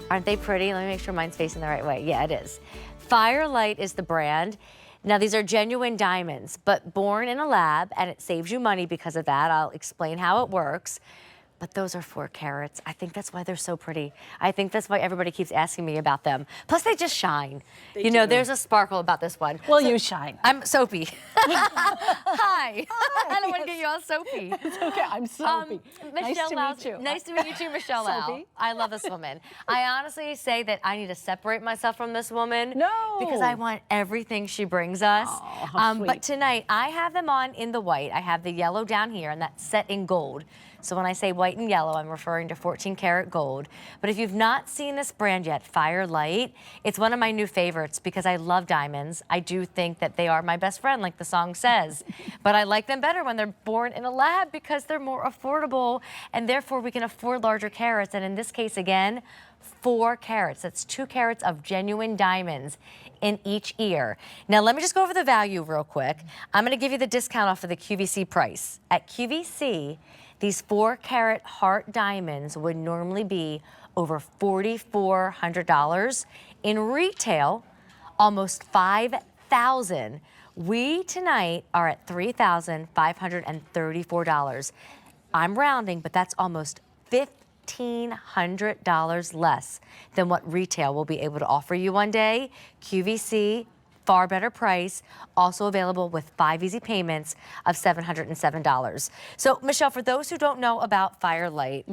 Aren't they pretty? Let me make sure mine's facing the right way. Yeah, it is. Firelight is the brand. Now, these are genuine diamonds, but born in a lab, and it saves you money because of that. I'll explain how it works. But those are 4 carats. I think that's why they're so pretty. I think that's why everybody keeps asking me about them. Plus, they just shine. You know, there's a sparkle about this one. Well, so, you shine. I'm soapy. Hi. I don't want to get you all soapy. It's okay. I'm soapy. Michelle nice to meet you. Nice to meet you too, Michelle Lau. I love this woman. I honestly say that I need to separate myself from this woman. No. Because I want everything she brings us. Oh, how sweet. But tonight, I have them on in the white. I have the yellow down here, and that's set in gold. So when I say white and yellow, I'm referring to 14 karat gold. But if you've not seen this brand yet, Firelight, it's one of my new favorites because I love diamonds. I do think that they are my best friend, like the song says. But I like them better when they're born in a lab because they're more affordable, and therefore we can afford larger carats. And in this case, again, 4 carats. That's 2 carats of genuine diamonds in each ear. Now, let me just go over the value real quick. I'm going to give you the discount off of the QVC price. At QVC, these 4 carat heart diamonds would normally be over $4,400. In retail, almost $5,000. We tonight are at $3,534. I'm rounding, but that's almost $1,500 less than what retail will be able to offer you one day. QVC, far better price, also available with 5 easy payments of $707. So, Michelle, for those who don't know about Firelight,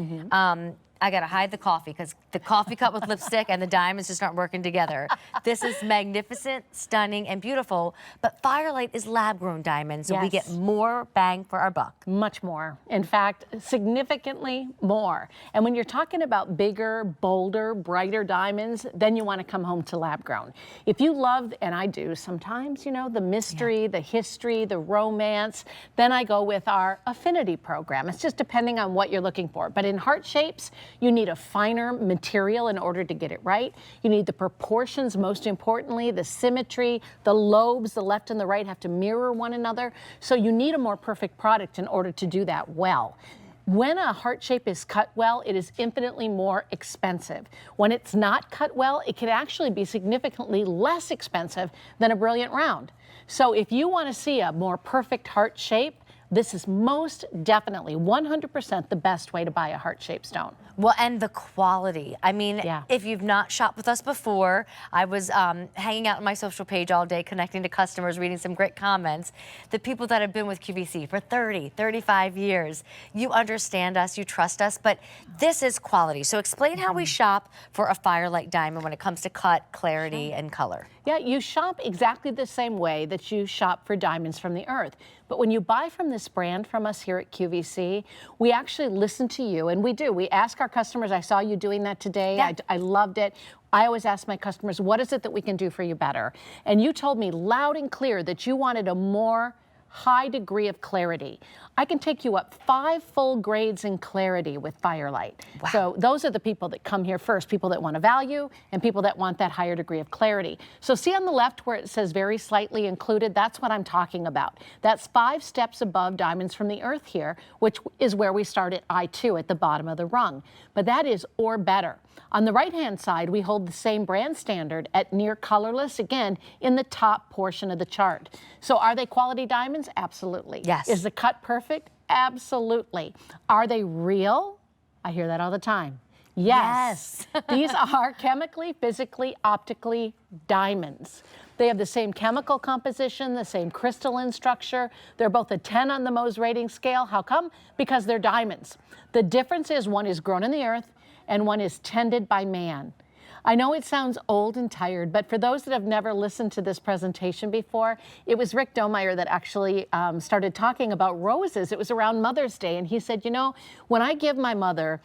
I gotta hide the coffee because the coffee cup with lipstick and the diamonds just aren't working together. This is magnificent, stunning, and beautiful, but Firelight is lab-grown diamonds, so we get more bang for our buck. Much more. In fact, significantly more. And when you're talking about bigger, bolder, brighter diamonds, then you want to come home to lab-grown. If you love, and I do sometimes, you know, the mystery, the history, the romance, then I go with our affinity program. It's just depending on what you're looking for. But in heart shapes, you need a finer material in order to get it right. You need the proportions, most importantly, the symmetry, the lobes, the left and the right have to mirror one another. So you need a more perfect product in order to do that well. When a heart shape is cut well, it is infinitely more expensive. When it's not cut well, it can actually be significantly less expensive than a brilliant round. So if you want to see a more perfect heart shape, this is most definitely 100% the best way to buy a heart-shaped stone. Well, and the quality. I mean, if you've not shopped with us before, I was hanging out on my social page all day, connecting to customers, reading some great comments. The people that have been with QVC for 30, 35 years, you understand us, you trust us, but this is quality. So explain how we shop for a Firelight diamond when it comes to cut, clarity, and color. Yeah, you shop exactly the same way that you shop for diamonds from the earth. But when you buy from this brand from us here at QVC, we actually listen to you, and we do. We ask our customers, I saw you doing that today. I loved it. I always ask my customers, what is it that we can do for you better? And you told me loud and clear that you wanted a more high degree of clarity. I can take you up 5 full grades in clarity with Firelight. Wow. So those are the people that come here first, people that want a value and people that want that higher degree of clarity. So see on the left where it says very slightly included, that's what I'm talking about. That's 5 steps above diamonds from the earth here, which is where we start at I2 at the bottom of the rung. But that is or better. On the right-hand side, we hold the same brand standard at near colorless, again, in the top portion of the chart. So are they quality diamonds? Absolutely. Yes. Is the cut perfect? Absolutely. Are they real? I hear that all the time. Yes. These are chemically, physically, optically diamonds. They have the same chemical composition, the same crystalline structure. They're both a 10 on the Mohs rating scale. How come? Because they're diamonds. The difference is one is grown in the earth and one is tended by man. I know it sounds old and tired, but for those that have never listened to this presentation before, it was Rick Domeyer that actually started talking about roses. It was around Mother's Day, and he said, you know, when I give my mother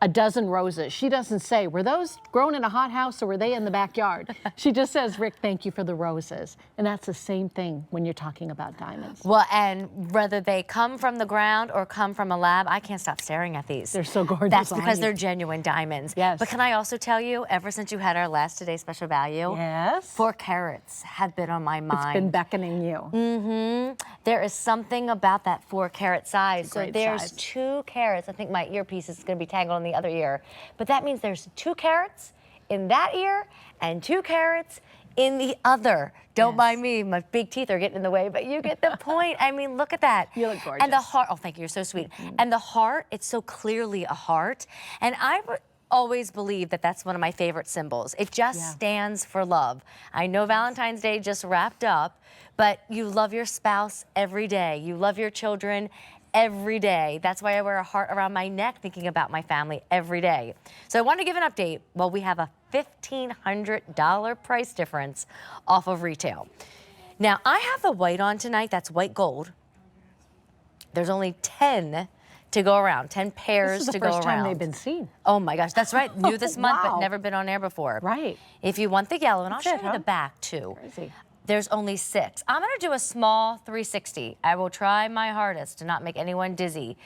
a dozen roses, she doesn't say, were those grown in a hothouse or were they in the backyard? She just says, Rick, thank you for the roses. And that's the same thing when you're talking about diamonds. Well, and whether they come from the ground or come from a lab, I can't stop staring at these. They're so gorgeous. That's because they're genuine diamonds. Yes. But can I also tell you, ever since you had our last Today Special Value, 4 carats have been on my mind. It's been beckoning you. There is something about that 4 carat size. So there's size. 2 carats. I think my earpiece is going to be tangled in the other ear. But that means there's 2 carats in that ear and 2 carats in the other. Don't mind me, my big teeth are getting in the way, but you get the point. I mean, look at that. You look gorgeous. And the heart, oh, thank you, you're so sweet. And the heart, it's so clearly a heart. And I would always believe that that's one of my favorite symbols. It just stands for love. I know Valentine's Day just wrapped up, but you love your spouse every day. You love your children every day. That's why I wear a heart around my neck thinking about my family every day. So I want to give an update. Well, we have a $1,500 price difference off of retail. Now, I have the white on tonight. That's white gold. There's only 10 to go around, 10 pairs to go around. This is the first time they've been seen. Oh my gosh, that's right. New this month, Wow. but never been on air before. Right. If you want the yellow, and I'll show you huh? the back too. Crazy. There's only 6. I'm gonna do a small 360. I will try my hardest to not make anyone dizzy,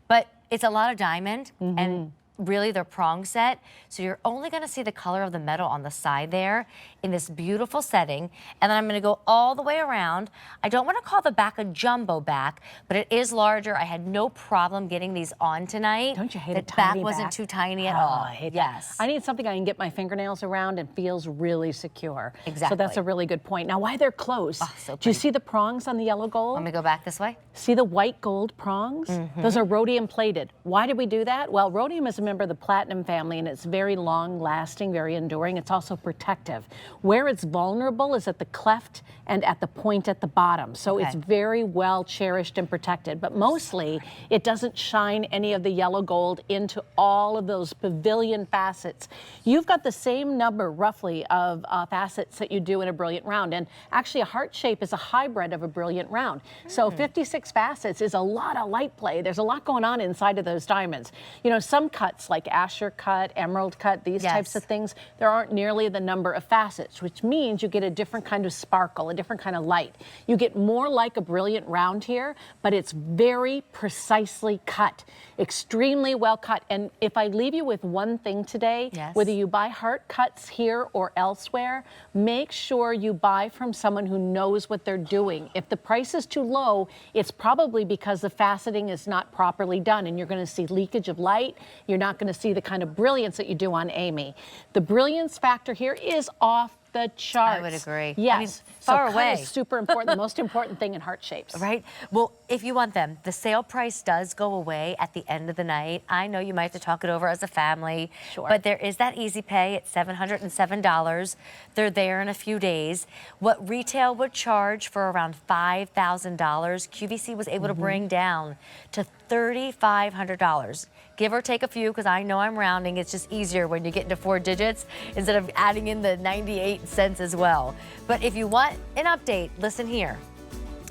but it's a lot of diamond and really they're prong set. So you're only gonna see the color of the metal on the side there in this beautiful setting. And then I'm gonna go all the way around. I don't wanna call the back a jumbo back, but it is larger. I had no problem getting these on tonight. Don't you hate the a tiny back? Wasn't back? too tiny at Oh, all. I hate yes. that. I need something I can get my fingernails around and feels really secure. Exactly. So that's a really good point. Now, why they're close? Oh, so Do you pretty. see the prongs on the yellow gold? Let me go back this way. See the white gold prongs? Those are rhodium plated. Why did we do that? Well, rhodium is a member of the platinum family and it's very long lasting, very enduring. It's also protective. Where it's vulnerable is at the cleft and at the point at the bottom. So it's very well cherished and protected, but mostly it doesn't shine any of the yellow gold into all of those pavilion facets. You've got the same number roughly of facets that you do in a brilliant round. And actually a heart shape is a hybrid of a brilliant round. So 56 facets is a lot of light play. There's a lot going on inside of those diamonds. You know, some cuts like Asher cut, emerald cut, these types of things, there aren't nearly the number of facets, which means you get a different kind of sparkle, a different kind of light. You get more like a brilliant round here, but it's very precisely cut, extremely well cut. And if I leave you with one thing today, whether you buy heart cuts here or elsewhere, make sure you buy from someone who knows what they're doing. If the price is too low, it's probably because the faceting is not properly done and you're going to see leakage of light. You're not going to see the kind of brilliance that you do on Amy. The brilliance factor here is off the charts. I would agree. Yes. I mean, far so away. Cut is super important, the most important thing in heart shapes. Right? Well, if you want them, the sale price does go away at the end of the night. I know you might have to talk it over as a family, but there is that easy pay at $707. They're there in a few days. What retail would charge for around $5,000, QVC was able to bring down to $3,500. Give or take a few, because I know I'm rounding. It's just easier when you get into 4 digits instead of adding in the 98 cents as well. But if you want an update, listen here.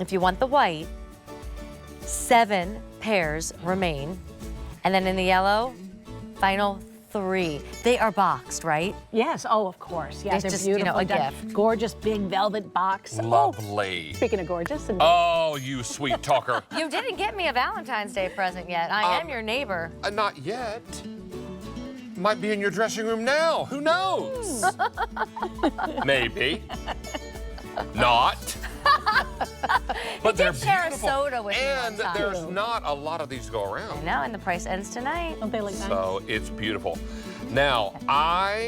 If you want the white, 7 pairs remain. And then in the yellow, final 3. They are boxed, right? Yes, oh, of course. Yeah, It's they're just, beautiful. a gift. Gorgeous big velvet box. Lovely. Oh, speaking of gorgeous. And Oh, you sweet talker. You didn't get me a Valentine's Day present yet. I am your neighbor. Not yet. Might be in your dressing room now. Who knows? Maybe. Not. But they're did share a beautiful. soda with me And one time. there's not a lot of these to go around. I know, and the price ends tonight. don't they look nice? So it's beautiful. Now, I